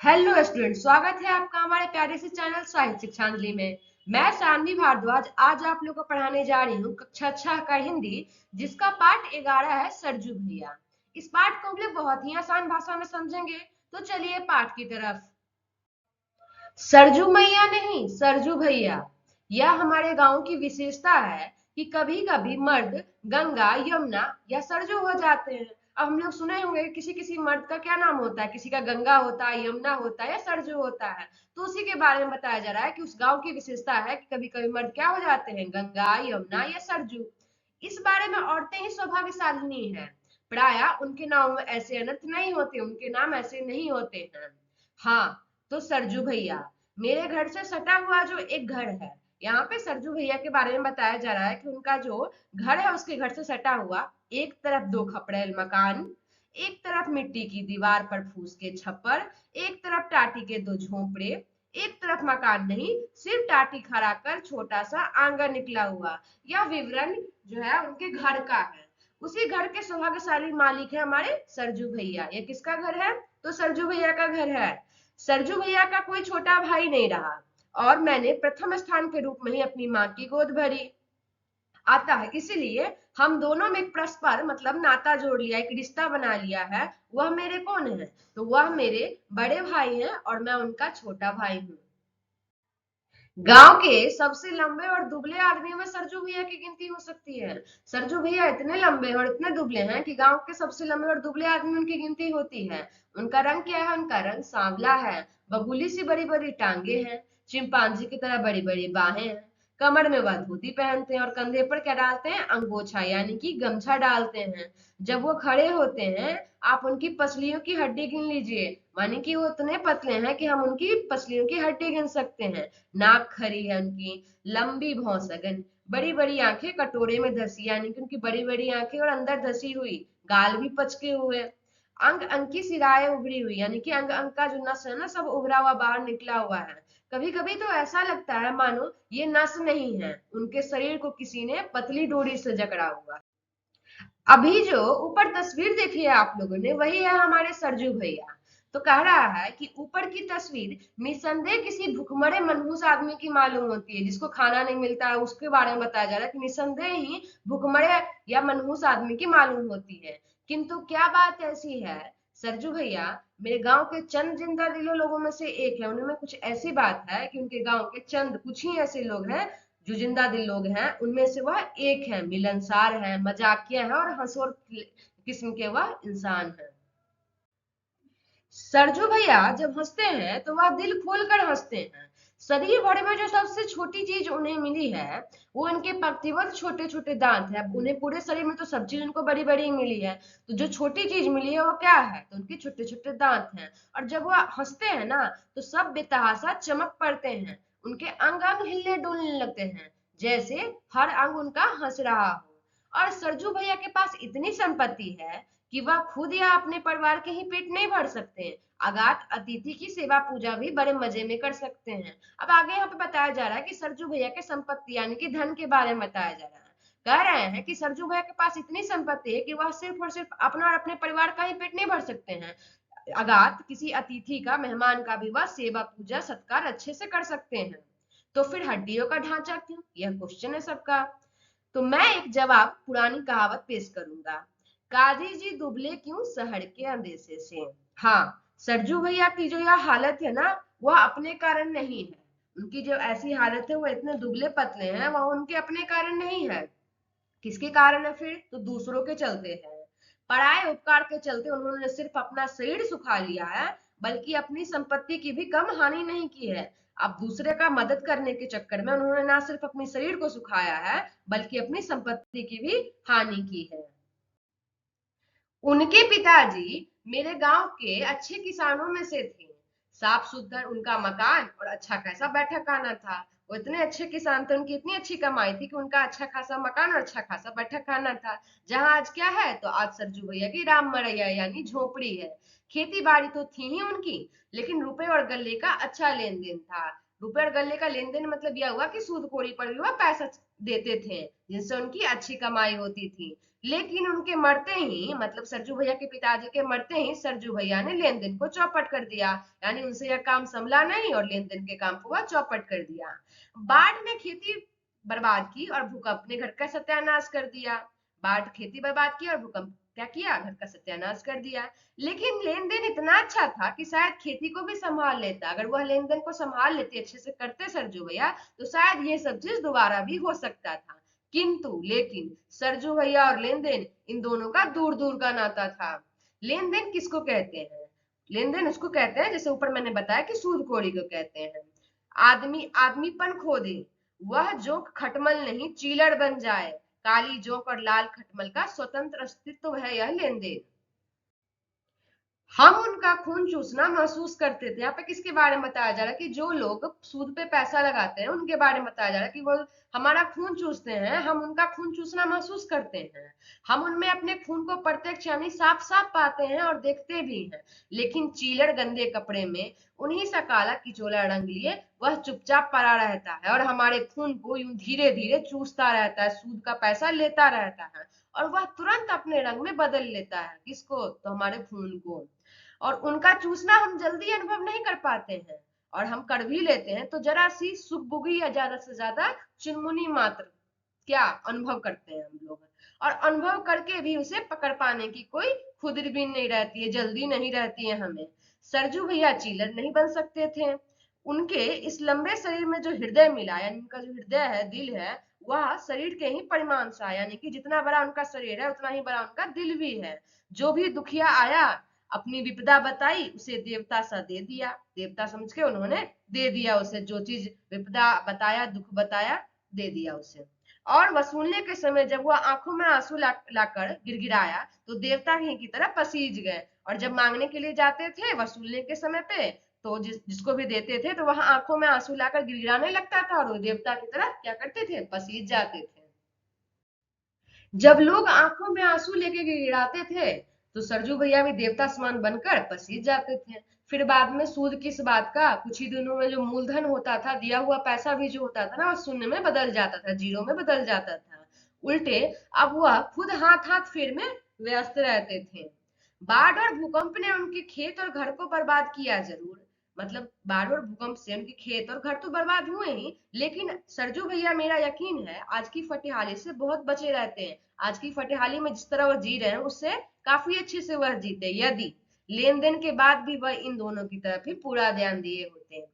Hello student, स्वागत है आपका हमारे प्यारे से चैनल साहित्य शिक्षांजलि में। मैं सानवी भारद्वाज आज आप लोग को पढ़ाने जा रही हूँ कक्षा 6 का हिंदी, जिसका पाठ 11 है सरजू भैया। इस पाठ को हम लोग बहुत ही आसान भाषा में समझेंगे, तो चलिए पाठ की तरफ। सरजू मैया नहीं, सरजू भैया। यह हमारे गांव की विशेषता है कि कभी कभी मर्द गंगा, यमुना या सरजू हो जाते हैं। अब हम लोग सुने होंगे कि किसी किसी मर्द का क्या नाम होता है, किसी का गंगा होता है, यमुना होता है या सरजू होता है। तो उसी के बारे में बताया जा रहा है कि उस गांव की विशेषता है कि कभी कभी मर्द क्या हो जाते हैं, गंगा, यमुना या सरजू। इस बारे में औरतें ही सौभाग्यशालिनी है। प्राय उनके नाम में ऐसे अनर्थ नहीं होते, उनके नाम ऐसे नहीं होते हैं। हाँ, तो सरजू भैया मेरे घर से सटा हुआ जो एक घर है, यहाँ पे सरजू भैया के बारे में बताया जा रहा है कि उनका जो घर है उसके घर से सटा हुआ एक तरफ दो खपड़ेल मकान, एक तरफ मिट्टी की दीवार पर फूस के छप्पर, एक तरफ टाटी के दो झोंपड़े, एक तरफ मकान नहीं सिर्फ टाटी खड़ा कर छोटा सा आंगन निकला हुआ। यह विवरण जो है उनके घर का है। उसी घर के सौभाग्यशाली मालिक है हमारे सरजू भैया। ये किसका घर है? तो सरजू भैया का घर है। सरजू भैया का कोई छोटा भाई नहीं रहा, और मैंने प्रथम स्थान के रूप में ही अपनी माँ की गोद भरी आता है, इसीलिए हम दोनों में एक परस्पर मतलब नाता जोड़ लिया, एक रिश्ता बना लिया है। वह मेरे कौन है? तो वह मेरे बड़े भाई हैं और मैं उनका छोटा भाई हूँ। गांव के सबसे लंबे और दुबले आदमियों में सरजू भैया की गिनती हो सकती है। सरजू भैया इतने लंबे और इतने दुबले हैं कि गांव के सबसे लंबे और दुबले आदमी उनकी गिनती होती है। उनका रंग क्या है? उनका रंग सांवला है। बबूली सी बड़ी बड़ी टांगे हैं, चिंपांजी की तरह बड़ी बड़ी बाहें हैं। कमर में वह धोती पहनते हैं और कंधे पर क्या डालते हैं? अंगोछा यानी कि गमछा डालते हैं। जब वो खड़े होते हैं, आप उनकी पसलियों की हड्डी गिन लीजिए, मानी कि वो इतने पतले हैं कि हम उनकी पसलियों की हड्डी गिन सकते हैं। नाक खरी है उनकी, लंबी भौंसगन, बड़ी बड़ी आंखें कटोरे में धसी यानी कि उनकी बड़ी बड़ी आंखें और अंदर धसी हुई, गाल भी पचके हुए, अंग अंग की सिराएं उभरी हुई यानी कि अंग अंग का जो नस है ना सब उभरा हुआ बाहर निकला हुआ है। कभी कभी तो ऐसा लगता है मानो ये नस नहीं है, उनके शरीर को किसी ने पतली डोरी से जकड़ा हुआ। अभी जो ऊपर तस्वीर देखी है आप लोगों ने, वही है हमारे सरजू भैया। तो कह रहा है कि ऊपर की तस्वीर निसंदेह किसी भूखमरे मनहूस आदमी की मालूम होती है, जिसको खाना नहीं मिलता है, उसके बारे में बताया जा रहा है कि निसंदेह ही भूखमरे या मनहूस आदमी की मालूम होती है। किंतु क्या बात ऐसी है, सरजू भैया मेरे गांव के चंद जिंदा दिलों लोगों में से एक है। उनमें कुछ ऐसी बात है कि उनके गांव के चंद कुछ ही ऐसे लोग हैं जो जिंदा दिल लोग हैं, उनमें से वह एक है, मिलनसार है, मजाकिया है और हंसोर किस्म के वह इंसान है। सरजू भैया जब हंसते हैं तो वह दिल खोलकर हंसते हैं। शरीर भर में जो सबसे छोटी चीज उन्हें मिली है, वो इनके पंक्तिबद्ध छोटे छोटे दांत है। उन्हें पूरे शरीर में तो सब चीज उनको बड़ी बड़ी मिली है, तो जो छोटी चीज मिली है वो क्या है? तो उनके छोटे छोटे दांत हैं। और जब वह हंसते हैं ना, तो सब बेतहासा चमक पड़ते हैं, उनके अंग अंग हिलने डुलने लगते हैं, जैसे हर अंग उनका हंस रहा हो। और सरजू भैया के पास इतनी संपत्ति है कि वह खुद या अपने परिवार के ही पेट नहीं भर सकते, अगात अतिथि की सेवा पूजा भी बड़े मजे में कर सकते हैं। अब आगे यहाँ पे बताया जा रहा है कि सरजू भैया के संपत्ति यानी कि धन के बारे में बताया जा रहा है। कह रहे हैं कि सरजू भैया के पास इतनी संपत्ति है कि वह सिर्फ और सिर्फ अपना और अपने परिवार का ही पेट नहीं भर सकते हैं, अगात किसी अतिथि का, मेहमान का भी वह सेवा पूजा सत्कार अच्छे से कर सकते हैं। तो फिर हड्डियों का ढांचा क्यों? यह क्वेश्चन है सबका। तो मैं एक जवाब पुरानी कहावत पेश करूंगा, काजी जी दुबले क्यों शहर के अंदेशे से। हाँ, सरजू भैया की जो यह हालत है ना, वह अपने कारण नहीं है। उनकी जो ऐसी हालत है, वो इतने दुबले पतले हैं, वह उनके अपने कारण नहीं है। किसके कारण है फिर? तो दूसरों के चलते है। पराये उपकार के चलते उन्होंने सिर्फ अपना शरीर सुखा लिया है, बल्कि अपनी संपत्ति की भी कम हानि नहीं की है। अब दूसरे का मदद करने के चक्कर में उन्होंने ना सिर्फ अपने शरीर को सुखाया है, बल्कि अपनी संपत्ति की भी हानि की है। उनके पिताजी मेरे गांव के अच्छे किसानों में से थे। साफ सुथरा उनका मकान और अच्छा खासा बैठक खाना था। वो इतने अच्छे किसान थे, उनकी इतनी अच्छी कमाई थी कि उनका अच्छा खासा मकान और अच्छा खासा बैठक खाना था। जहां आज क्या है? तो आज सरजू भैया की राम मरैया यानी झोपड़ी है। खेती बाड़ी तो थी ही उनकी, लेकिन रुपए और गल्ले का अच्छा लेन देन था। रुपए और गल्ले का लेन देन मतलब यह हुआ कि सूद कोड़ी पर भी वह पैसा देते थे, जिनसे उनकी अच्छी कमाई होती थी। लेकिन उनके मरते ही, मतलब सरजू भैया के पिताजी के मरते ही सरजू भैया ने लेन देन को चौपट कर दिया। यानी उनसे यह काम संभला नहीं और लेन देन के काम को वह चौपट कर दिया। बाढ़ ने खेती बर्बाद की और भूकंप ने घर का सत्यानाश कर दिया। बाढ़ खेती बर्बाद की और भूकंप क्या किया, घर का सत्यानाश कर दिया। लेकिन लेन देन इतना अच्छा था कि शायद खेती को भी संभाल लेता। अगर वह लेन देन को संभाल लेते, अच्छे से करते सरजू भैया, तो शायद ये सब चीज दोबारा भी हो सकता था। किंतु लेकिन सरजू भैया और लेन देन, इन दोनों का दूर दूर का नाता था। लेन देन किसको कहते हैं? लेन देन उसको कहते हैं, जैसे ऊपर मैंने बताया कि सूदखोरी को कहते हैं। आदमी आदमीपन खो दे, वह जोंक खटमल नहीं चीलड़ बन जाए। काली जोंक और लाल खटमल का स्वतंत्र अस्तित्व है यह लेन देन। हम उनका खून चूसना महसूस करते थे। यहाँ पे किसके बारे में बताया जा रहा है? कि जो लोग सूद पे पैसा लगाते हैं उनके बारे में बताया जा रहा है कि वो हमारा खून चूसते हैं, हम उनका खून चूसना महसूस करते हैं। हम उनमें अपने खून को प्रत्यक्ष यानी साफ साफ पाते हैं और देखते भी हैं। लेकिन चीलड़ गंदे कपड़े में उन्हीं सा काला किचोला रंग लिए वह चुपचाप पड़ा रहता है और हमारे खून को यूं धीरे धीरे चूसता रहता है, सूद का पैसा लेता रहता है। और वह तुरंत अपने रंग में बदल लेता है। किसको? तो हमारे खून को। और उनका चूसना हम जल्दी अनुभव नहीं कर पाते हैं, और हम कर भी लेते हैं तो जरा सी सुगबुगी या ज्यादा से ज्यादा चुनमुनी मात्र क्या अनुभव करते हैं हम लोग। और अनुभव करके भी उसे पकड़ पाने की कोई खुदरबीन नहीं रहती है, जल्दी नहीं रहती है हमें। सरजू भैया चीलर नहीं बन सकते थे। उनके इस लंबे शरीर में जो हृदय मिला, यानी उनका जो हृदय है, दिल है, वह शरीर के ही परिमाण सा, यानी कि जितना बड़ा उनका शरीर है उतना ही बड़ा उनका दिल भी है। जो भी दुखिया आया, अपनी विपदा बताई, उसे देवता सा दे दिया। देवता समझ के उन्होंने दे दिया उसे, जो चीज विपदा बताया, दुख बताया, दे दिया उसे। और वसूलने के समय जब वह आंखों में आंसू लाकर गिड़गिड़ाया तो देवता ही की तरह पसीज गए। और जब मांगने के लिए जाते थे वसूलने के समय पे, तो जिसको भी देते थे तो वह आंखों में आंसू लाकर गिड़गिड़ाने लगता था और वो देवता की तरह क्या करते थे, पसीज जाते थे। जब लोग आंखों में आंसू लेके गिड़गिड़ाते थे तो सरजू भैया भी देवता समान बनकर पसीज जाते थे। फिर बाद में सूद किस बात का, कुछ ही दिनों में जो मूलधन होता था, दिया हुआ पैसा भी जो होता था ना, वो शून्य में बदल जाता था, जीरो में बदल जाता था। उल्टे अब वह खुद हाथ हाथ फेर में व्यस्त रहते थे। बाढ़ और भूकंप ने उनके खेत और घर को बर्बाद किया जरूर, मतलब बाढ़ और भूकंप से उनके खेत और घर तो बर्बाद हुए ही, लेकिन सरजू भैया, मेरा यकीन है, आज की फटेहाली से बहुत बचे रहते हैं। आज की फटेहाली में जिस तरह वह जी रहे हैं उससे काफी अच्छे से वह जीते, यदि लेन देन के बाद भी वह इन दोनों की तरफ ही पूरा ध्यान दिए होते हैं।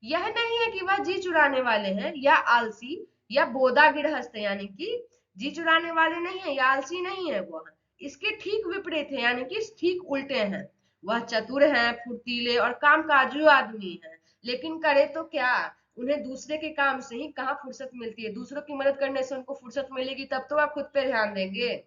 यह नहीं है कि वह जी चुराने वाले हैं या आलसी या बोदा गिरहस्थ, यानी कि जी चुराने वाले नहीं है या आलसी नहीं है वह, इसके ठीक विपरीत है, यानी कि ठीक उल्टे हैं। वह चतुर हैं, फुर्तीले और कामकाजू आदमी हैं। लेकिन करे तो क्या, उन्हें दूसरे के काम से ही कहाँ फुर्सत मिलती है। दूसरों की मदद करने से उनको फुर्सत मिलेगी तब तो वह खुद पे ध्यान देंगे।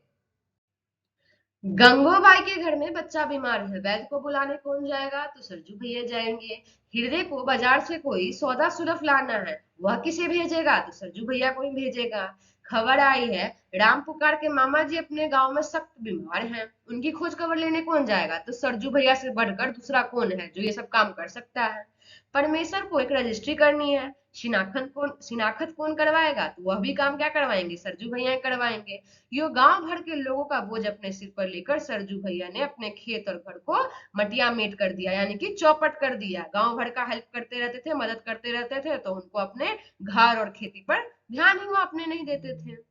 गंगूबाई के घर में बच्चा बीमार है, वैद्य को बुलाने कौन जाएगा? तो सरजू भैया जाएंगे। हृदय को बाजार से कोई सौदा सुलभ लाना है, वह किसे भेजेगा? तो सरजू भैया को ही भेजेगा। खबर आई है राम पुकार के मामा जी अपने गांव में सख्त बीमार हैं, उनकी खोज खबर लेने कौन जाएगा? तो सरजू भैया से बढ़कर दूसरा कौन है जो ये सब काम कर सकता है? परमेश्वर को एक रजिस्ट्री करनी है, शिनाखत कौन करवाएगा? तो वह भी काम क्या करवाएंगे, सरजू भैया करवाएंगे। यो गांव भर के लोगों का बोझ अपने सिर पर लेकर सरजू भैया ने अपने खेत और घर को मटिया मेट कर दिया, यानी कि चौपट कर दिया। गांव भर का हेल्प करते रहते थे, मदद करते रहते थे, तो उनको अपने घर और खेती पर ध्यान ही वो अपने नहीं देते थे।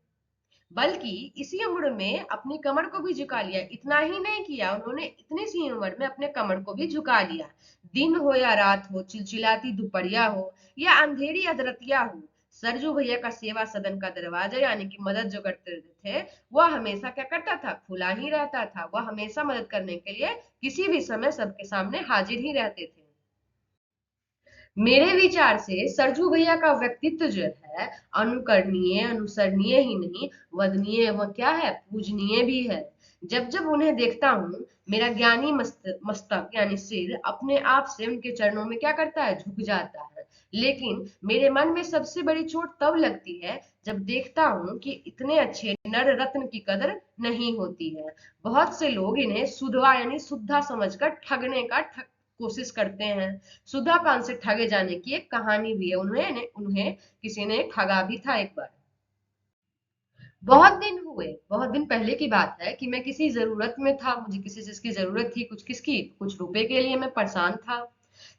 बल्कि इसी उम्र में अपनी कमर को भी झुका लिया। इतना ही नहीं किया उन्होंने, इतनी सी उम्र में अपने कमर को भी झुका लिया। दिन हो या रात हो, चिलचिलाती दोपहरिया हो या अंधेरी अदरतिया हो, सरजू भैया का सेवा सदन का दरवाजा, यानी कि मदद जो करते थे, वह हमेशा क्या करता था, खुला ही रहता था। वह हमेशा मदद करने के लिए किसी भी समय सबके सामने हाजिर ही रहते थे। मेरे विचार से सरजू भैया का व्यक्तित्व जो है, अनुकरणीय अनुसरणीय ही नहीं, वदनीय व क्या है, पूजनीय भी है। जब जब उन्हें देखता हूँ, मेरा ज्ञानी मस्तक यानी सिर अपने आप से उनके चरणों में क्या करता है, झुक जाता है। लेकिन मेरे मन में सबसे बड़ी चोट तब लगती है जब देखता हूँ कि इतने अच्छे नर रत्न की कदर नहीं होती है। बहुत से लोग इन्हें सुधवा यानी शुद्धा समझकर ठगने का कोशिश करते हैं। सुधा पान से ठगे जाने की एक कहानी भी है, उन्हें उन्हें किसी ने ठगा भी था एक बार। बहुत दिन पहले की बात है कि मैं किसी जरूरत में था, मुझे किसी चीज की जरूरत थी, कुछ रुपए के लिए मैं परेशान था।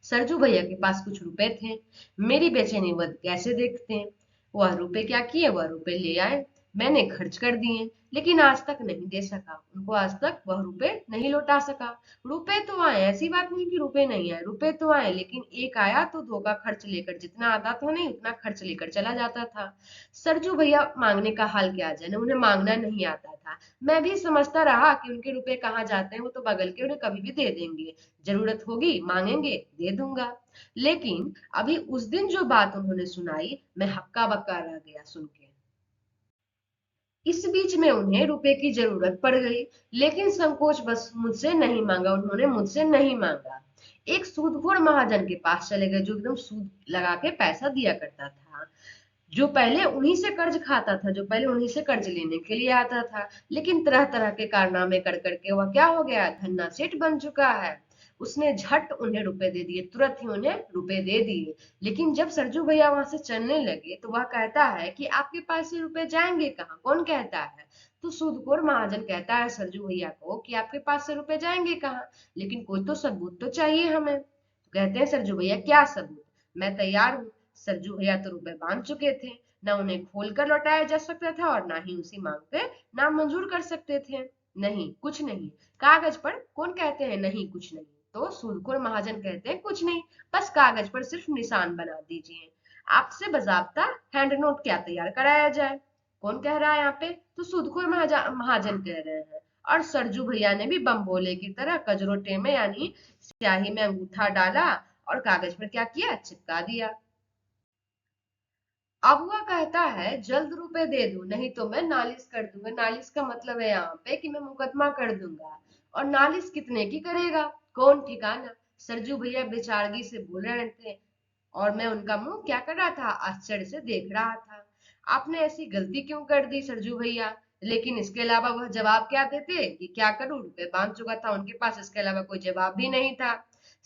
सरजू भैया के पास कुछ रुपए थे। मेरी बेचैनी वह कैसे देखते हैं। वह रुपए क्या किए, वह रुपए ले आए, मैंने खर्च कर दिए, लेकिन आज तक नहीं दे सका उनको, आज तक वह रुपए नहीं लौटा सका। रुपए तो आए, ऐसी बात नहीं कि रुपए नहीं आए, रुपए तो आए, लेकिन एक आया तो दो का खर्च लेकर, जितना आता था नहीं उतना खर्च लेकर चला जाता था। सरजू भैया मांगने का हाल क्या जाने, उन्हें मांगना नहीं आता था। मैं भी समझता रहा कि उनके रुपए कहाँ जाते हैं, वो तो बगल के उन्हें कभी भी दे देंगे, जरूरत होगी मांगेंगे दे दूंगा। लेकिन अभी उस दिन जो बात उन्होंने सुनाई, मैं हक्का बक्का रह गया सुन के। इस बीच में उन्हें रुपए की जरूरत पड़ गई, लेकिन संकोच बस मुझसे नहीं मांगा, उन्होंने मुझसे नहीं मांगा। एक सूदखोर महाजन के पास चले गए, जो एकदम सूद लगा के पैसा दिया करता था, जो पहले उन्हीं से कर्ज खाता था, जो पहले उन्हीं से कर्ज लेने के लिए आता था, लेकिन तरह तरह के कारनामे कर करके वह क्या हो गया, धन्ना सेठ बन चुका है। उसने झट उन्हें रुपए दे दिए, तुरंत ही उन्हें रुपए दे दिए। लेकिन जब सरजू भैया वहां से चलने लगे तो वह कहता है कि आपके पास से रुपए जाएंगे कहाँ, कौन कहता है? तो सूदखोर महाजन कहता है सरजू भैया को कि आपके पास से रुपए जाएंगे कहाँ, लेकिन कोई तो सबूत तो चाहिए हमें। तो कहते हैं सरजू भैया, क्या सबूत? मैं तैयार हूँ। सरजू भैया तो रुपए बांध चुके थे, ना उन्हें खोल कर लौटाया जा सकता था और ना ही उसी मांग पे नाम मंजूर कर सकते थे। नहीं, कुछ नहीं। कागज पर कौन कहते हैं नहीं कुछ नहीं? तो सूदखोर महाजन कहते हैं कुछ नहीं, बस कागज पर सिर्फ निशान बना दीजिए। आपसे बजाबता हैंड नोट क्या तैयार कराया जाए? कौन कह रहा है यहाँ पे? तो सूदखोर महाजन कह रहे हैं। और सरजू भैया ने भी बम भोले की तरह कजरोटे में यानी स्याही में अंगूठा डाला और कागज पर क्या किया, चिपका दिया। अब वह कहता है जल्द रुपए दे दो, नहीं तो मैं नालिश कर दूंगा। नालिश का मतलब है यहाँ पे कि मैं मुकदमा कर दूंगा। और नालिश कितने की करेगा, कौन ठिकाना? सरजू भैया बेचारगी से बोल रहे थे और मैं उनका मुंह क्या कर रहा था, आश्चर्य से देख रहा था। आपने ऐसी गलती क्यों कर दी सरजू भैया? लेकिन इसके अलावा वह जवाब क्या देते कि क्या करूं, रुपए बांध चुका था उनके पास, इसके अलावा कोई जवाब भी नहीं था।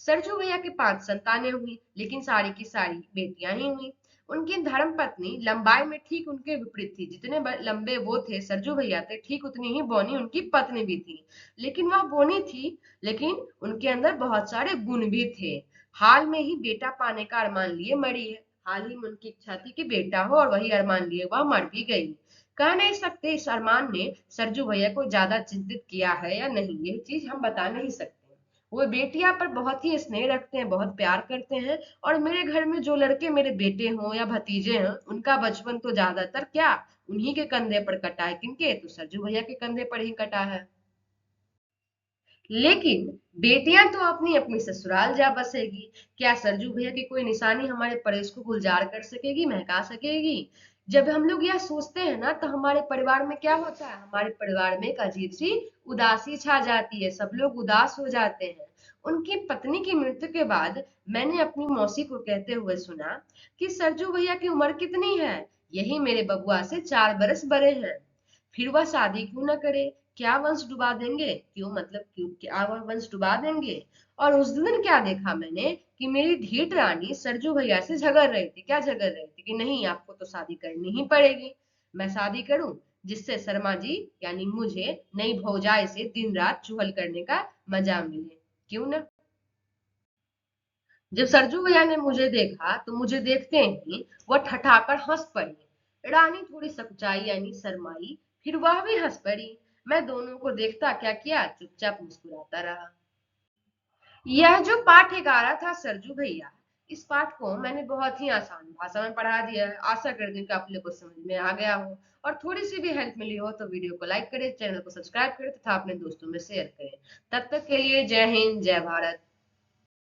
सरजू भैया के 5 संतानें हुई, लेकिन सारी की सारी बेटियां ही हुई। उनकी धर्म पत्नी लंबाई में ठीक उनके विपरीत थी, जितने लंबे वो थे सरजू भैया थे, ठीक उतनी ही बौनी उनकी पत्नी भी थी। लेकिन वह बौनी थी, लेकिन उनके अंदर बहुत सारे गुण भी थे। हाल में ही बेटा पाने का अरमान लिए मरी है, हाल ही में उनकी इच्छा थी कि बेटा हो और वही अरमान लिए वह मर भी गई। कह नहीं सकते इस अरमान ने सरजू भैया को ज्यादा चिंतित किया है या नहीं, ये चीज हम बता नहीं सकते। वो बेटियां पर बहुत ही स्नेह रखते हैं, बहुत प्यार करते हैं। और मेरे घर में जो लड़के मेरे बेटे हों या भतीजे हैं, उनका बचपन तो ज्यादातर क्या उन्हीं के कंधे पर कटा है। किनके? तो सरजू भैया के कंधे पर ही कटा है। लेकिन बेटियां तो अपनी अपनी ससुराल जा बसेगी, क्या सरजू भैया की कोई निशानी हमारे परेश को गुलजार कर सकेगी, महका सकेगी? जब हम लोग यह सोचते हैं ना, तो हमारे परिवार में क्या होता है, हमारे परिवार में एक अजीब सी उदासी छा जाती है, सब लोग उदास हो जाते हैं। उनकी पत्नी की मृत्यु के बाद मैंने अपनी मौसी को कहते हुए सुना कि सरजू भैया की उम्र कितनी है, यही मेरे बबुआ से 4 बरस बड़े हैं, फिर वह शादी क्यों ना करे? क्या वंश डुबा देंगे, क्यों मतलब क्यों, क्या वह वंश डुबा देंगे? और उस दिन क्या देखा मैंने कि मेरी ढीठ रानी सरजू भैया से झगड़ रही थी। क्या झगड़ रही थी? कि नहीं, आपको तो शादी करनी ही पड़ेगी। मैं शादी करूं जिससे शर्मा जी यानी मुझे नई भौजाई से दिन रात चुगल करने का मजा मिले, क्यों ना? जब सरजू भैया ने मुझे देखा तो मुझे देखते ही वह ठठाकर हंस पड़ी। रानी थोड़ी सकुचाई यानी शर्माई, फिर वह भी हंस पड़ी। मैं दोनों को देखता क्या किया, चुपचाप मुस्कुराता रहा। यह जो पाठ 11 था सरजू भैया, इस पाठ को मैंने बहुत ही आसान भाषा में पढ़ा दिया है। आशा करती हूँ कि आप लोग को समझ में आ गया हो, और थोड़ी सी भी हेल्प मिली हो तो वीडियो को लाइक करें, चैनल को सब्सक्राइब करें तथा अपने दोस्तों में शेयर करें। तब तक के लिए जय हिंद, जय भारत।